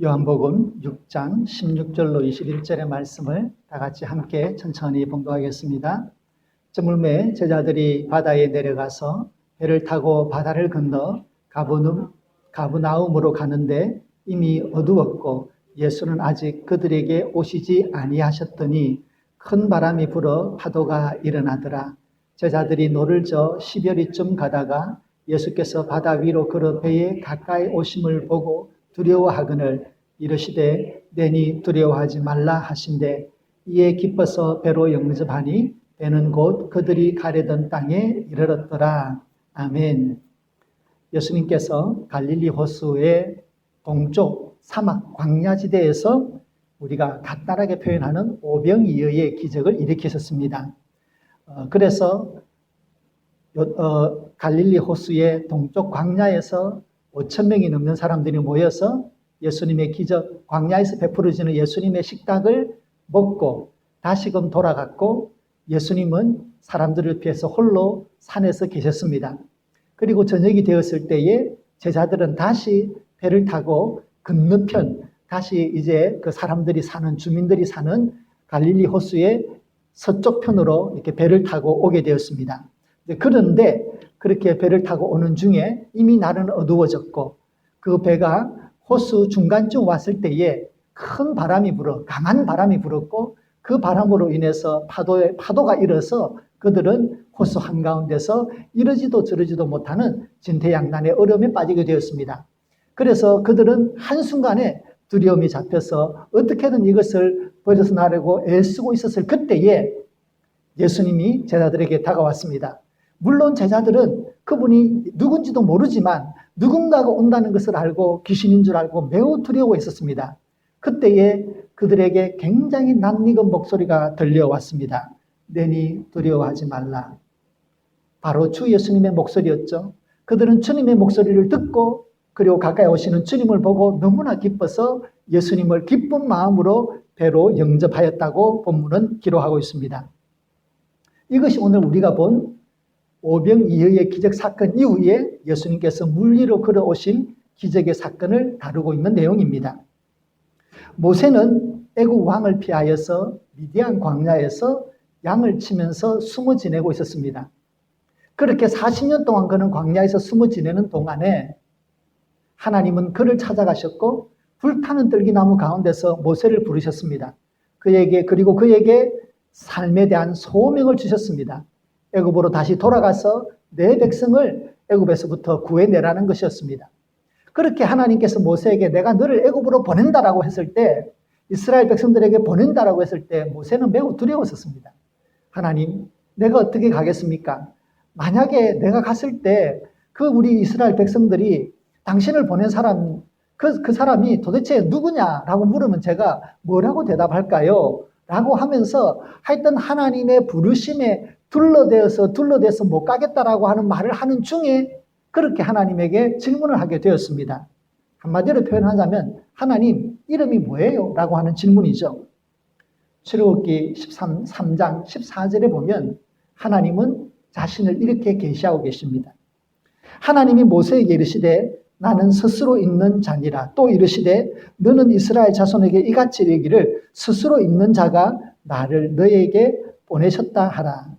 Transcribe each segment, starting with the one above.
요한복음 6장 16절로 21절의 말씀을 다 같이 함께 천천히 봉독하겠습니다. 저물매 제자들이 바다에 내려가서 배를 타고 바다를 건너 가브나움으로 가는데 이미 어두웠고 예수는 아직 그들에게 오시지 아니하셨더니 큰 바람이 불어 파도가 일어나더라. 제자들이 노를 저 시별이쯤 가다가 예수께서 바다 위로 걸어 배에 가까이 오심을 보고 두려워하거늘 이르시되 내니 두려워하지 말라 하신대 이에 기뻐서 배로 영접하니 배는 곧 그들이 가려던 땅에 이르렀더라. 아멘. 예수님께서 갈릴리 호수의 동쪽 사막 광야지대에서 우리가 간단하게 표현하는 오병이어의 기적을 일으키셨습니다. 그래서 갈릴리 호수의 동쪽 광야에서 5,000명이 넘는 사람들이 모여서 예수님의 기적, 광야에서 베풀어지는 예수님의 식탁을 먹고 다시금 돌아갔고 예수님은 사람들을 피해서 홀로 산에서 계셨습니다. 그리고 저녁이 되었을 때에 제자들은 다시 배를 타고 건너편, 다시 이제 그 사람들이 사는, 주민들이 사는 갈릴리 호수의 서쪽 편으로 이렇게 배를 타고 오게 되었습니다. 그런데 그렇게 배를 타고 오는 중에 이미 날은 어두워졌고 그 배가 호수 중간쯤 왔을 때에 큰 바람이 불어 강한 바람이 불었고 그 바람으로 인해서 파도가 일어서 그들은 호수 한가운데서 이러지도 저러지도 못하는 진퇴양난의 어려움에 빠지게 되었습니다. 그래서 그들은 한순간에 두려움이 잡혀서 어떻게든 이것을 버려서 나려고 애쓰고 있었을 그때에 예수님이 제자들에게 다가왔습니다. 물론 제자들은 그분이 누군지도 모르지만 누군가가 온다는 것을 알고 귀신인 줄 알고 매우 두려워했었습니다. 그때에 그들에게 굉장히 낯익은 목소리가 들려왔습니다. 내니 두려워하지 말라. 바로 주 예수님의 목소리였죠. 그들은 주님의 목소리를 듣고 그리고 가까이 오시는 주님을 보고 너무나 기뻐서 예수님을 기쁜 마음으로 배로 영접하였다고 본문은 기록하고 있습니다. 이것이 오늘 우리가 본 오병이어의 기적 사건 이후에 예수님께서 물 위로 걸어오신 기적의 사건을 다루고 있는 내용입니다. 모세는 애국 왕을 피하여서 미디안 광야에서 양을 치면서 숨어 지내고 있었습니다. 그렇게 40년 동안 그는 광야에서 숨어 지내는 동안에 하나님은 그를 찾아가셨고 불타는 들기나무 가운데서 모세를 부르셨습니다. 그리고 그에게 삶에 대한 소명을 주셨습니다. 애굽으로 다시 돌아가서 내 백성을 애굽에서부터 구해내라는 것이었습니다. 그렇게 하나님께서 모세에게 내가 너를 애굽으로 보낸다라고 했을 때, 이스라엘 백성들에게 보낸다라고 했을 때 모세는 매우 두려웠었습니다. 하나님, 내가 어떻게 가겠습니까? 만약에 내가 갔을 때 그 우리 이스라엘 백성들이 당신을 보낸 사람, 그 사람이 도대체 누구냐라고 물으면 제가 뭐라고 대답할까요? 라고 하면서 하여튼 하나님의 부르심에 둘러대서 못 가겠다라고 하는 말을 하는 중에 그렇게 하나님에게 질문을 하게 되었습니다. 한마디로 표현하자면 하나님 이름이 뭐예요? 라고 하는 질문이죠. 출애굽기 13장 14절에 보면 하나님은 자신을 이렇게 계시하고 계십니다. 하나님이 모세에게 이르시되 나는 스스로 있는 자니라. 또 이르시되 너는 이스라엘 자손에게 이같이 이르기를 스스로 있는 자가 나를 너에게 보내셨다 하라.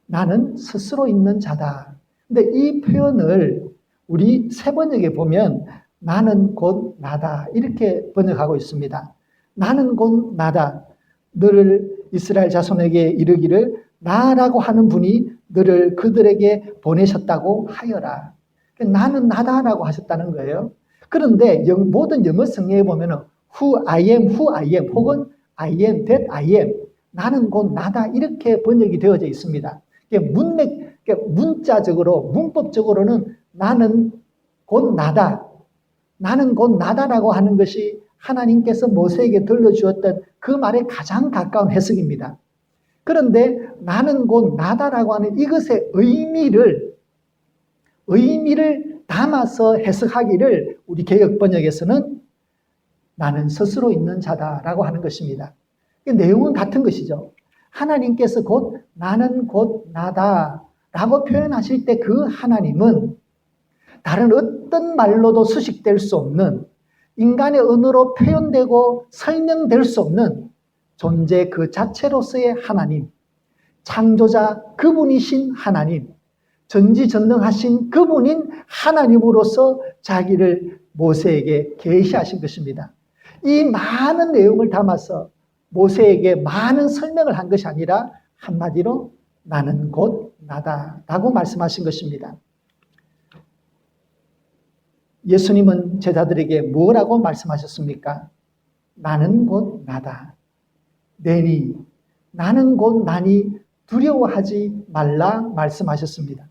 나는 스스로 있는 자다. 근데 이 표현을 우리 세번역에 보면 나는 곧 나다 이렇게 번역하고 있습니다. 나는 곧 나다. 너를 이스라엘 자손에게 이르기를 나라고 하는 분이 너를 그들에게 보내셨다고 하여라. 나는 나다라고 하셨다는 거예요. 그런데 모든 영어 성경에 보면 who I am 혹은 I am that I am 나는 곧 나다 이렇게 번역이 되어져 있습니다. 문자적으로 문법적으로는 나는 곧 나다. 나는 곧 나다라고 하는 것이 하나님께서 모세에게 들려주었던 그 말에 가장 가까운 해석입니다. 그런데 나는 곧 나다라고 하는 이것의 의미를 담아서 해석하기를 우리 개역 번역에서는 나는 스스로 있는 자다라고 하는 것입니다. 내용은 같은 것이죠. 하나님께서 곧 나는 곧 나다라고 표현하실 때 그 하나님은 다른 어떤 말로도 수식될 수 없는 인간의 언어로 표현되고 설명될 수 없는 존재 그 자체로서의 하나님, 창조자 그분이신 하나님, 전지전능하신 그분인 하나님으로서 자기를 모세에게 계시하신 것입니다. 이 많은 내용을 담아서 모세에게 많은 설명을 한 것이 아니라 한마디로 나는 곧 나다라고 말씀하신 것입니다. 예수님은 제자들에게 뭐라고 말씀하셨습니까? 나는 곧 나다. 내니 나는 곧 나니 두려워하지 말라 말씀하셨습니다.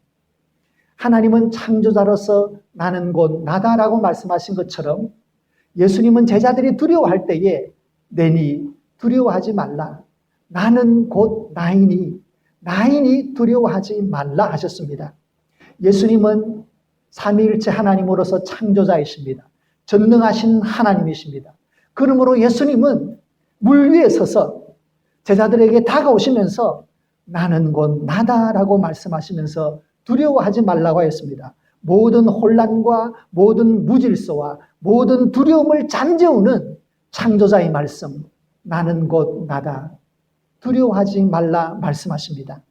하나님은 창조자로서 나는 곧 나다라고 말씀하신 것처럼 예수님은 제자들이 두려워할 때에 내니 두려워하지 말라. 나는 곧 나이니 두려워하지 말라 하셨습니다. 예수님은 삼위일체 하나님으로서 창조자이십니다. 전능하신 하나님이십니다. 그러므로 예수님은 물 위에 서서 제자들에게 다가오시면서 나는 곧 나다라고 말씀하시면서 두려워하지 말라고 하였습니다. 모든 혼란과 모든 무질서와 모든 두려움을 잠재우는 창조자의 말씀, 나는 곧 나다. 두려워하지 말라 말씀하십니다.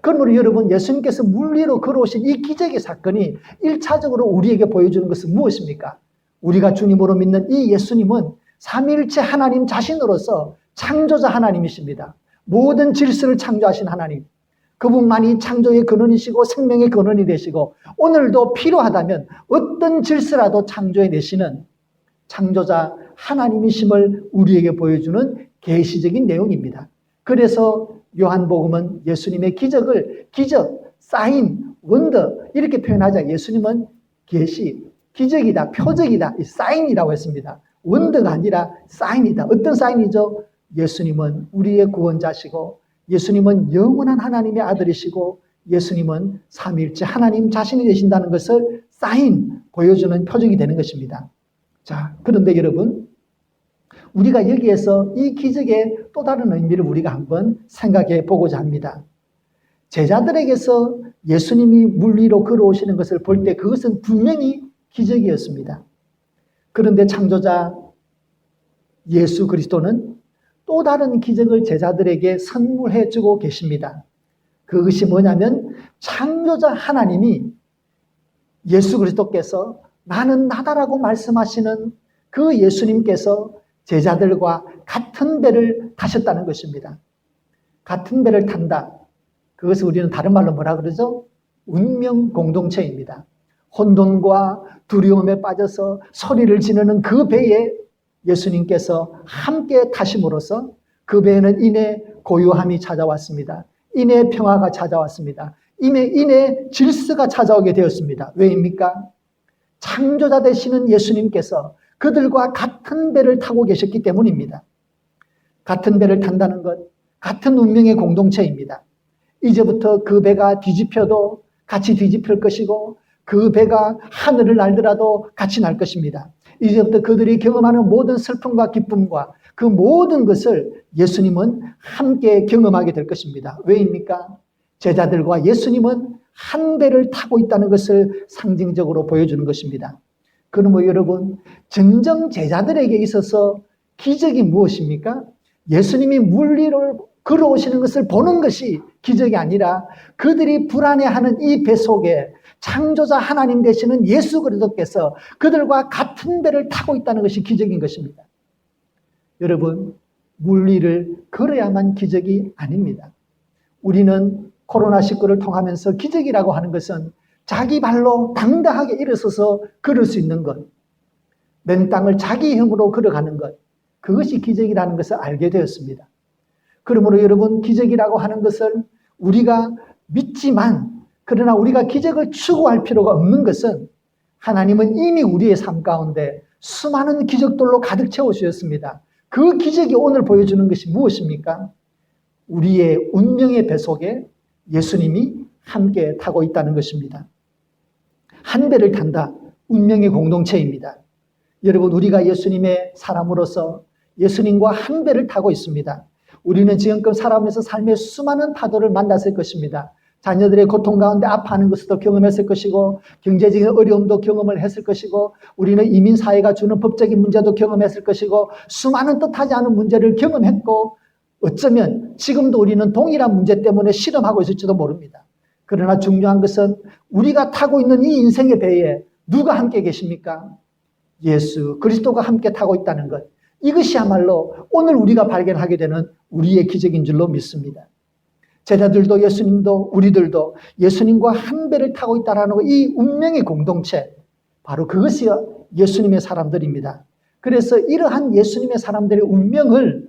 그러므로 여러분, 예수님께서 물 위로 걸어오신 이 기적의 사건이 1차적으로 우리에게 보여주는 것은 무엇입니까? 우리가 주님으로 믿는 이 예수님은 삼위일체 하나님 자신으로서 창조자 하나님이십니다. 모든 질서를 창조하신 하나님, 그분만이 창조의 근원이시고 생명의 근원이 되시고 오늘도 필요하다면 어떤 질서라도 창조해내시는 창조자 하나님이심을 우리에게 보여주는 계시적인 내용입니다. 그래서 요한복음은 예수님의 기적을 기적, 사인, 원더 이렇게 표현하자. 예수님은 계시, 기적이다, 표적이다, 사인이라고 했습니다. 원더가 아니라 사인이다. 어떤 사인이죠? 예수님은 우리의 구원자시고 예수님은 영원한 하나님의 아들이시고 예수님은 삼위일체 하나님 자신이 되신다는 것을 사인, 보여주는 표적이 되는 것입니다. 자, 그런데 여러분, 우리가 여기에서 이 기적의 또 다른 의미를 우리가 한번 생각해 보고자 합니다. 제자들에게서 예수님이 물 위로 걸어오시는 것을 볼 때 그것은 분명히 기적이었습니다. 그런데 창조자 예수 그리스도는 또 다른 기적을 제자들에게 선물해 주고 계십니다. 그것이 뭐냐면 창조자 하나님이 예수 그리스도께서 나는 나다라고 말씀하시는 그 예수님께서 제자들과 같은 배를 타셨다는 것입니다. 같은 배를 탄다. 그것을 우리는 다른 말로 뭐라 그러죠? 운명 공동체입니다. 혼돈과 두려움에 빠져서 소리를 지르는 그 배에 예수님께서 함께 타심으로써 그 배에는 이내 고요함이 찾아왔습니다. 이내 평화가 찾아왔습니다. 이내 질서가 찾아오게 되었습니다. 왜입니까? 창조자 되시는 예수님께서 그들과 같은 배를 타고 계셨기 때문입니다. 같은 배를 탄다는 것, 같은 운명의 공동체입니다. 이제부터 그 배가 뒤집혀도 같이 뒤집힐 것이고 그 배가 하늘을 날더라도 같이 날 것입니다. 이제부터 그들이 경험하는 모든 슬픔과 기쁨과 그 모든 것을 예수님은 함께 경험하게 될 것입니다. 왜입니까? 제자들과 예수님은 한 배를 타고 있다는 것을 상징적으로 보여주는 것입니다. 그러므로 여러분, 진정 제자들에게 있어서 기적이 무엇입니까? 예수님이 물 위로 걸어오시는 것을 보는 것이 기적이 아니라 그들이 불안해하는 이 배 속에 창조자 하나님 되시는 예수 그리스도께서 그들과 같은 배를 타고 있다는 것이 기적인 것입니다. 여러분, 물 위를 걸어야만 기적이 아닙니다. 우리는 코로나19를 통하면서 기적이라고 하는 것은 자기 발로 당당하게 일어서서 걸을 수 있는 것, 맨 땅을 자기 힘으로 걸어가는 것, 그것이 기적이라는 것을 알게 되었습니다. 그러므로 여러분, 기적이라고 하는 것을 우리가 믿지만, 그러나 우리가 기적을 추구할 필요가 없는 것은 하나님은 이미 우리의 삶 가운데 수많은 기적들로 가득 채워주셨습니다. 그 기적이 오늘 보여주는 것이 무엇입니까? 우리의 운명의 배 속에 예수님이 함께 타고 있다는 것입니다. 한 배를 탄다. 운명의 공동체입니다. 여러분, 우리가 예수님의 사람으로서 예수님과 한 배를 타고 있습니다. 우리는 지금껏 살아오면서 삶의 수많은 파도를 만났을 것입니다. 자녀들의 고통 가운데 아파하는 것도 경험했을 것이고 경제적인 어려움도 경험을 했을 것이고 우리는 이민사회가 주는 법적인 문제도 경험했을 것이고 수많은 뜻하지 않은 문제를 경험했고 어쩌면 지금도 우리는 동일한 문제 때문에 실험하고 있을지도 모릅니다. 그러나 중요한 것은 우리가 타고 있는 이 인생의 배에 누가 함께 계십니까? 예수 그리스도가 함께 타고 있다는 것. 이것이야말로 오늘 우리가 발견하게 되는 우리의 기적인 줄로 믿습니다. 제자들도 예수님도 우리들도 예수님과 한 배를 타고 있다는 이 운명의 공동체, 바로 그것이 예수님의 사람들입니다. 그래서 이러한 예수님의 사람들의 운명을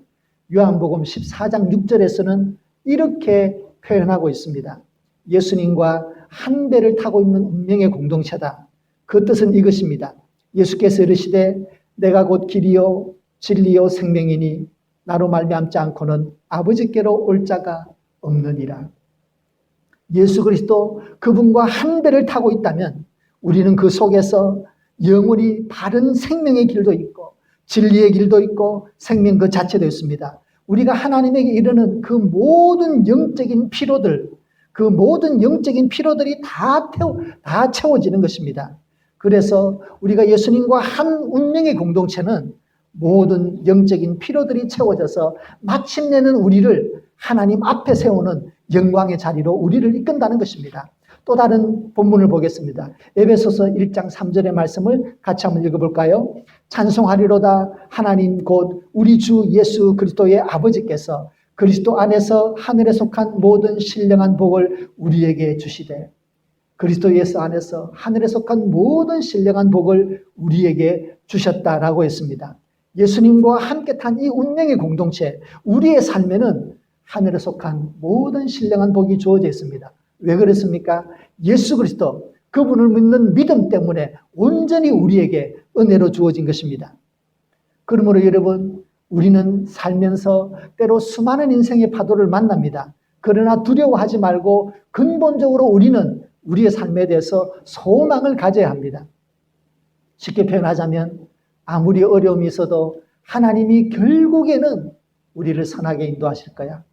요한복음 14장 6절에서는 이렇게 표현하고 있습니다. 예수님과 한 배를 타고 있는 운명의 공동체다. 그 뜻은 이것입니다. 예수께서 이르시되 내가 곧 길이요 진리요 생명이니 나로 말미암지 않고는 아버지께로 올 자가 없느니라. 예수 그리스도 그분과 한 배를 타고 있다면 우리는 그 속에서 영원히 바른 생명의 길도 있고 진리의 길도 있고 생명 그 자체도 있습니다. 우리가 하나님에게 이르는 그 모든 영적인 필요들, 그 모든 영적인 필요들이 다 채워지는 것입니다. 그래서 우리가 예수님과 한 운명의 공동체는 모든 영적인 필요들이 채워져서 마침내는 우리를 하나님 앞에 세우는 영광의 자리로 우리를 이끈다는 것입니다. 또 다른 본문을 보겠습니다. 에베소서 1장 3절의 말씀을 같이 한번 읽어볼까요? 찬송하리로다 하나님 곧 우리 주 예수 그리스도의 아버지께서 그리스도 안에서 하늘에 속한 모든 신령한 복을 우리에게 주시되, 그리스도 예수 안에서 하늘에 속한 모든 신령한 복을 우리에게 주셨다라고 했습니다. 예수님과 함께 탄 이 운명의 공동체, 우리의 삶에는 하늘에 속한 모든 신령한 복이 주어져 있습니다. 왜 그렇습니까? 예수 그리스도, 그분을 믿는 믿음 때문에 온전히 우리에게 은혜로 주어진 것입니다. 그러므로 여러분, 우리는 살면서 때로 수많은 인생의 파도를 만납니다. 그러나 두려워하지 말고 근본적으로 우리는 우리의 삶에 대해서 소망을 가져야 합니다. 쉽게 표현하자면 아무리 어려움이 있어도 하나님이 결국에는 우리를 선하게 인도하실 거야.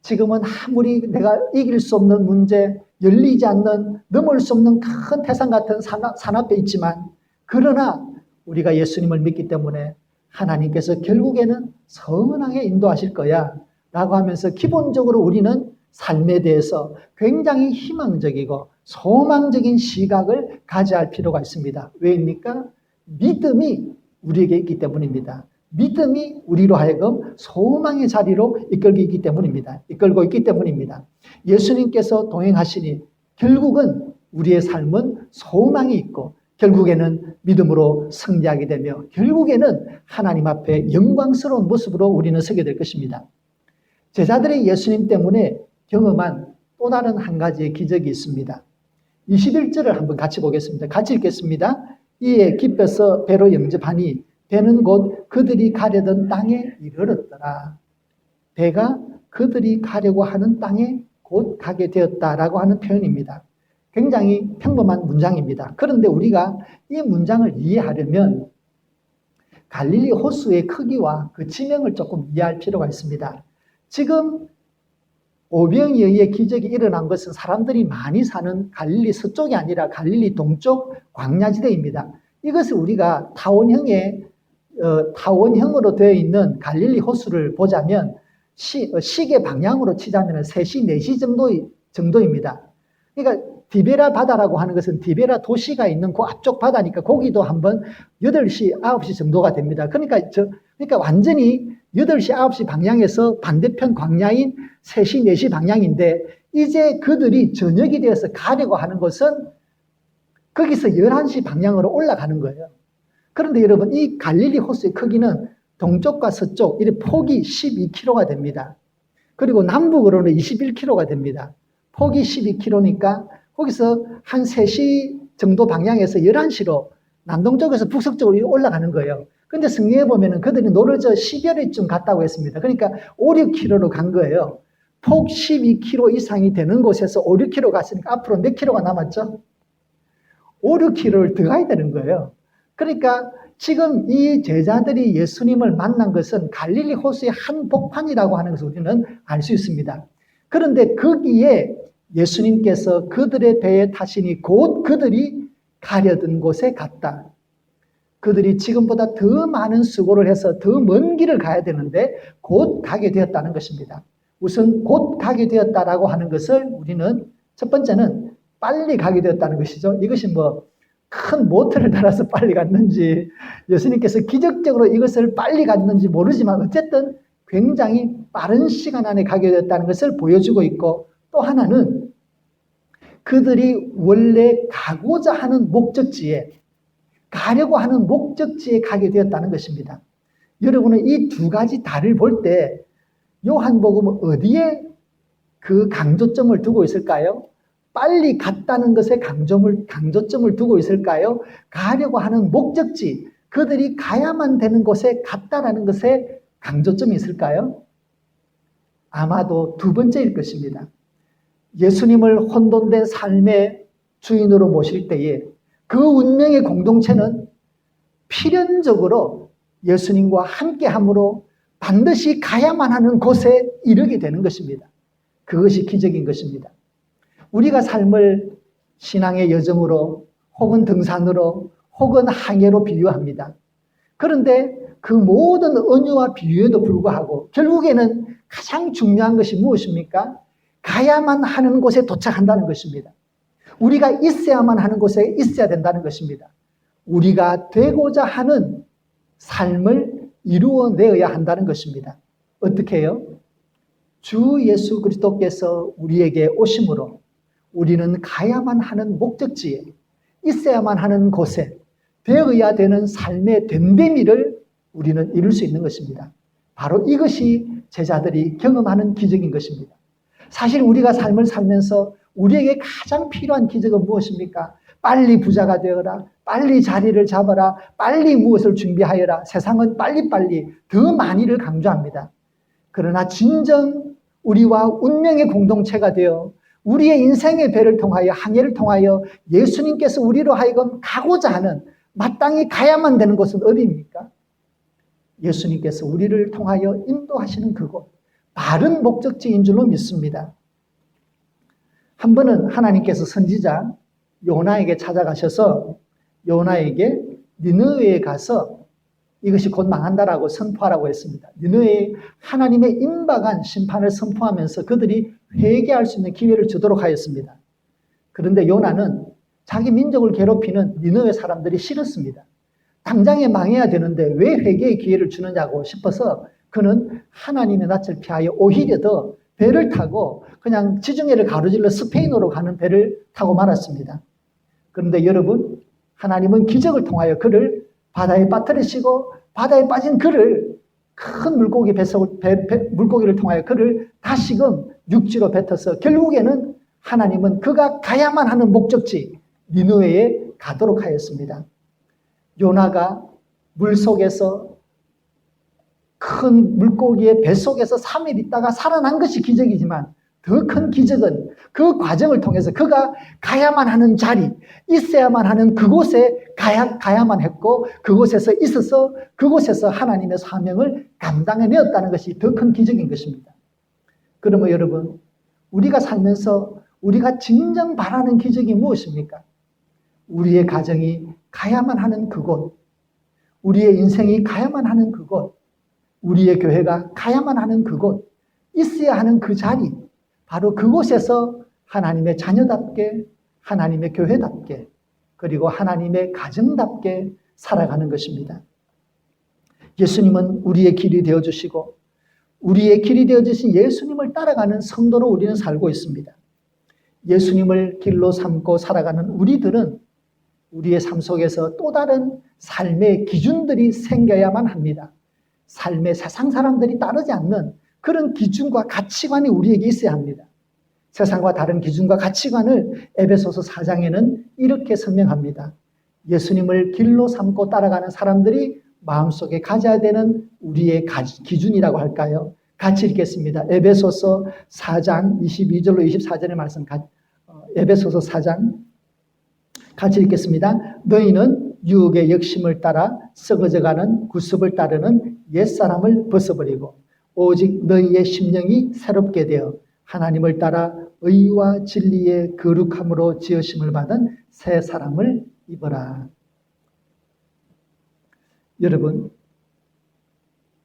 지금은 아무리 내가 이길 수 없는 문제, 열리지 않는, 넘을 수 없는 큰 태산 같은 산 앞에 있지만, 그러나 우리가 예수님을 믿기 때문에 하나님께서 결국에는 선하게 인도하실 거야 라고 하면서 기본적으로 우리는 삶에 대해서 굉장히 희망적이고 소망적인 시각을 가져야 할 필요가 있습니다. 왜입니까? 믿음이 우리에게 있기 때문입니다. 믿음이 우리로 하여금 소망의 자리로 이끌고 있기 때문입니다. 예수님께서 동행하시니 결국은 우리의 삶은 소망이 있고 결국에는 믿음으로 승리하게 되며 결국에는 하나님 앞에 영광스러운 모습으로 우리는 서게 될 것입니다. 제자들이 예수님 때문에 경험한 또 다른 한 가지의 기적이 있습니다. 21절을 한번 같이 보겠습니다. 같이 읽겠습니다. 이에 기뻐서 배로 영접하니 배는 곧 그들이 가려던 땅에 이르렀더라. 배가 그들이 가려고 하는 땅에 곧 가게 되었다라고 하는 표현입니다. 굉장히 평범한 문장입니다. 그런데 우리가 이 문장을 이해하려면 갈릴리 호수의 크기와 그 지명을 조금 이해할 필요가 있습니다. 지금 오병이에 의해 기적이 일어난 것은 사람들이 많이 사는 갈릴리 서쪽이 아니라 갈릴리 동쪽 광야지대입니다. 이것을 우리가 타원형으로 되어 있는 갈릴리 호수를 보자면 시계 방향으로 치자면 3시, 4시 정도입니다. 그러니까 디베라 바다라고 하는 것은 디베라 도시가 있는 그 앞쪽 바다니까 거기도 한번 8시, 9시 정도가 됩니다. 그러니까 완전히 8시, 9시 방향에서 반대편 광야인 3시, 4시 방향인데 이제 그들이 저녁이 되어서 가려고 하는 것은 거기서 11시 방향으로 올라가는 거예요. 그런데 여러분, 이 갈릴리 호수의 크기는 동쪽과 서쪽, 이 폭이 12km가 됩니다. 그리고 남북으로는 21km가 됩니다. 폭이 12km니까 거기서 한 3시 정도 방향에서 11시로 남동쪽에서 북서쪽으로 올라가는 거예요. 근데 성경에 보면은 그들이 노르저 10여리쯤 갔다고 했습니다. 그러니까 5, 6km로 간 거예요. 폭 12km 이상이 되는 곳에서 5, 6km 갔으니까 앞으로 몇 킬로가 남았죠? 5, 6km를 더 가야 되는 거예요. 그러니까 지금 이 제자들이 예수님을 만난 것은 갈릴리 호수의 한 복판이라고 하는 것을 우리는 알 수 있습니다. 그런데 거기에 예수님께서 그들의 배에 타시니 곧 그들이 가려던 곳에 갔다. 그들이 지금보다 더 많은 수고를 해서 더 먼 길을 가야 되는데 곧 가게 되었다는 것입니다. 우선 곧 가게 되었다라고 하는 것을 우리는 첫 번째는 빨리 가게 되었다는 것이죠. 이것이 뭐 큰 모터를 달아서 빨리 갔는지 예수님께서 기적적으로 이것을 빨리 갔는지 모르지만 어쨌든 굉장히 빠른 시간 안에 가게 되었다는 것을 보여주고 있고, 또 하나는 그들이 원래 가고자 하는 목적지에, 가려고 하는 목적지에 가게 되었다는 것입니다. 여러분은 이 두 가지 다를 볼 때 요한복음은 어디에 그 강조점을 두고 있을까요? 빨리 갔다는 것에 강조점을 두고 있을까요? 가려고 하는 목적지, 그들이 가야만 되는 곳에 갔다라는 것에 강조점이 있을까요? 아마도 두 번째일 것입니다. 예수님을 혼돈된 삶의 주인으로 모실 때에 그 운명의 공동체는 필연적으로 예수님과 함께함으로 반드시 가야만 하는 곳에 이르게 되는 것입니다. 그것이 기적인 것입니다. 우리가 삶을 신앙의 여정으로 혹은 등산으로 혹은 항해로 비유합니다. 그런데 그 모든 은유와 비유에도 불구하고 결국에는 가장 중요한 것이 무엇입니까? 가야만 하는 곳에 도착한다는 것입니다. 우리가 있어야만 하는 곳에 있어야 된다는 것입니다. 우리가 되고자 하는 삶을 이루어내어야 한다는 것입니다. 어떻게 해요? 주 예수 그리스도께서 우리에게 오심으로 우리는 가야만 하는 목적지에, 있어야만 하는 곳에 되어야 되는 삶의 됨됨이를 우리는 이룰 수 있는 것입니다. 바로 이것이 제자들이 경험하는 기적인 것입니다. 사실 우리가 삶을 살면서 우리에게 가장 필요한 기적은 무엇입니까? 빨리 부자가 되어라, 빨리 자리를 잡아라, 빨리 무엇을 준비하여라. 세상은 빨리빨리 더 많이를 강조합니다. 그러나 진정 우리와 운명의 공동체가 되어 우리의 인생의 배를 통하여, 항해를 통하여 예수님께서 우리로 하여금 가고자 하는, 마땅히 가야만 되는 곳은 어디입니까? 예수님께서 우리를 통하여 인도하시는 그곳, 바른 목적지인 줄로 믿습니다. 한 번은 하나님께서 선지자 요나에게 찾아가셔서 요나에게 니느웨에 가서 이것이 곧 망한다라고 선포하라고 했습니다. 니느웨에 하나님의 임박한 심판을 선포하면서 그들이 회개할 수 있는 기회를 주도록 하였습니다. 그런데 요나는 자기 민족을 괴롭히는 니느웨 사람들이 싫었습니다. 당장에 망해야 되는데 왜 회개의 기회를 주느냐고 싶어서 그는 하나님의 낯을 피하여 오히려 더 배를 타고 그냥 지중해를 가로질러 스페인으로 가는 배를 타고 말았습니다. 그런데 여러분, 하나님은 기적을 통하여 그를 바다에 빠뜨리시고 바다에 빠진 그를 큰 물고기를 통하여 그를 다시금 육지로 뱉어서 결국에는 하나님은 그가 가야만 하는 목적지 니느웨에 가도록 하였습니다. 요나가 물속에서 큰 물고기의 뱃속에서 3일 있다가 살아난 것이 기적이지만 더 큰 기적은 그 과정을 통해서 그가 가야만 하는 자리, 있어야만 하는 그곳에 가야만 했고 그곳에서 있어서 그곳에서 하나님의 사명을 감당해내었다는 것이 더 큰 기적인 것입니다. 그러면 여러분, 우리가 살면서 우리가 진정 바라는 기적이 무엇입니까? 우리의 가정이 가야만 하는 그곳, 우리의 인생이 가야만 하는 그곳, 우리의 교회가 가야만 하는 그곳, 있어야 하는 그 자리, 바로 그곳에서 하나님의 자녀답게, 하나님의 교회답게, 그리고 하나님의 가정답게 살아가는 것입니다. 예수님은 우리의 길이 되어주시고 우리의 길이 되어주신 예수님을 따라가는 성도로 우리는 살고 있습니다. 예수님을 길로 삼고 살아가는 우리들은 우리의 삶 속에서 또 다른 삶의 기준들이 생겨야만 합니다. 삶의 세상 사람들이 따르지 않는 그런 기준과 가치관이 우리에게 있어야 합니다. 세상과 다른 기준과 가치관을 에베소서 4장에는 이렇게 설명합니다. 예수님을 길로 삼고 따라가는 사람들이 마음속에 가져야 되는 우리의 기준이라고 할까요? 같이 읽겠습니다. 에베소서 4장 22절로 24절의 말씀, 에베소서 4장 같이 읽겠습니다. 너희는 유혹의 역심을 따라 썩어져가는 구습을 따르는 옛사람을 벗어버리고 오직 너희의 심령이 새롭게 되어 하나님을 따라 의와 진리의 거룩함으로 지으심을 받은 새 사람을 입어라. 여러분,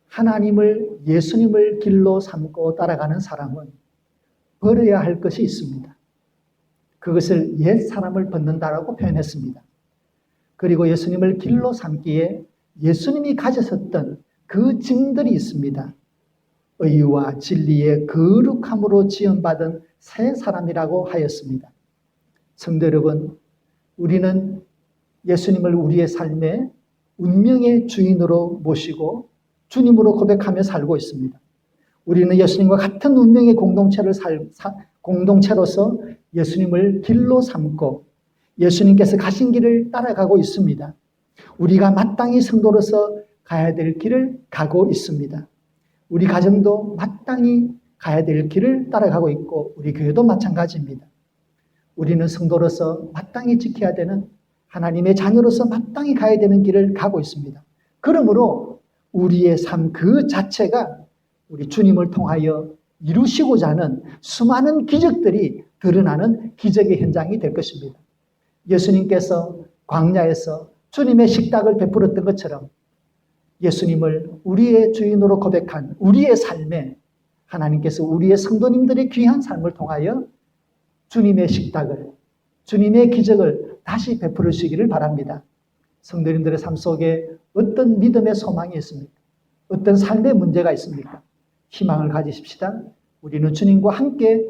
하나님을, 예수님을 길로 삼고 따라가는 사람은 버려야 할 것이 있습니다. 그것을 옛 사람을 벗는다라고 표현했습니다. 그리고 예수님을 길로 삼기에 예수님이 가졌었던 그 짐들이 있습니다. 의와 진리의 거룩함으로 지음받은 새 사람이라고 하였습니다. 성도 여러분, 우리는 예수님을 우리의 삶의 운명의 주인으로 모시고 주님으로 고백하며 살고 있습니다. 우리는 예수님과 같은 운명의 공동체로서 예수님을 길로 삼고 예수님께서 가신 길을 따라가고 있습니다. 우리가 마땅히 성도로서 가야 될 길을 가고 있습니다. 우리 가정도 마땅히 가야 될 길을 따라가고 있고 우리 교회도 마찬가지입니다. 우리는 성도로서 마땅히 지켜야 되는, 하나님의 자녀로서 마땅히 가야 되는 길을 가고 있습니다. 그러므로 우리의 삶 그 자체가 우리 주님을 통하여 이루시고자 하는 수많은 기적들이 드러나는 기적의 현장이 될 것입니다. 예수님께서 광야에서 주님의 식탁을 베풀었던 것처럼 예수님을 우리의 주인으로 고백한 우리의 삶에 하나님께서 우리의 성도님들의 귀한 삶을 통하여 주님의 식탁을, 주님의 기적을 다시 베풀으시기를 바랍니다. 성도님들의 삶 속에 어떤 믿음의 소망이 있습니까? 어떤 삶의 문제가 있습니까? 희망을 가지십시다. 우리는 주님과 함께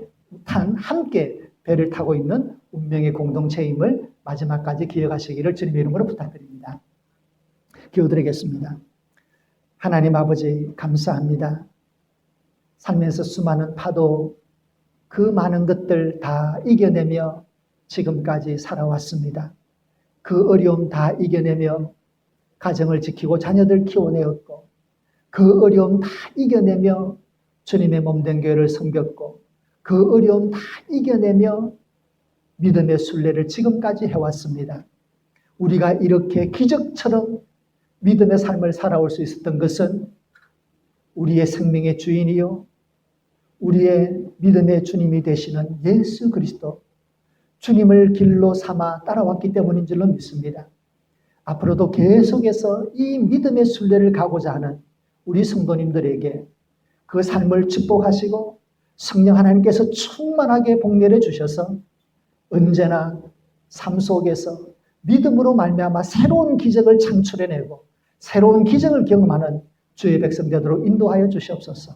배를 타고 있는 운명의 공동체임을 마지막까지 기억하시기를 주님의 이름으로 부탁드립니다. 기도드리겠습니다. 하나님 아버지, 감사합니다. 살면서 수많은 파도, 그 많은 것들 다 이겨내며 지금까지 살아왔습니다. 그 어려움 다 이겨내며 가정을 지키고 자녀들 키워내었고, 그 어려움 다 이겨내며 주님의 몸된 교회를 섬겼고, 그 어려움 다 이겨내며 믿음의 순례를 지금까지 해왔습니다. 우리가 이렇게 기적처럼 믿음의 삶을 살아올 수 있었던 것은 우리의 생명의 주인이요, 우리의 믿음의 주님이 되시는 예수 그리스도, 주님을 길로 삼아 따라왔기 때문인 줄로 믿습니다. 앞으로도 계속해서 이 믿음의 순례를 가고자 하는 우리 성도님들에게 그 삶을 축복하시고 성령 하나님께서 충만하게 복내려 주셔서 언제나 삶 속에서 믿음으로 말미암아 새로운 기적을 창출해내고 새로운 기적을 경험하는 주의 백성 되도록 인도하여 주시옵소서.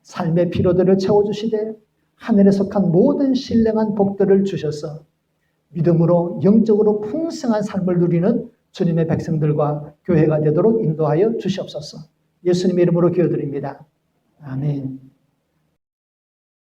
삶의 피로들을 채워주시되 하늘에 속한 모든 신령한 복들을 주셔서 믿음으로 영적으로 풍성한 삶을 누리는 주님의 백성들과 교회가 되도록 인도하여 주시옵소서. 예수님의 이름으로 기도드립니다. 아멘.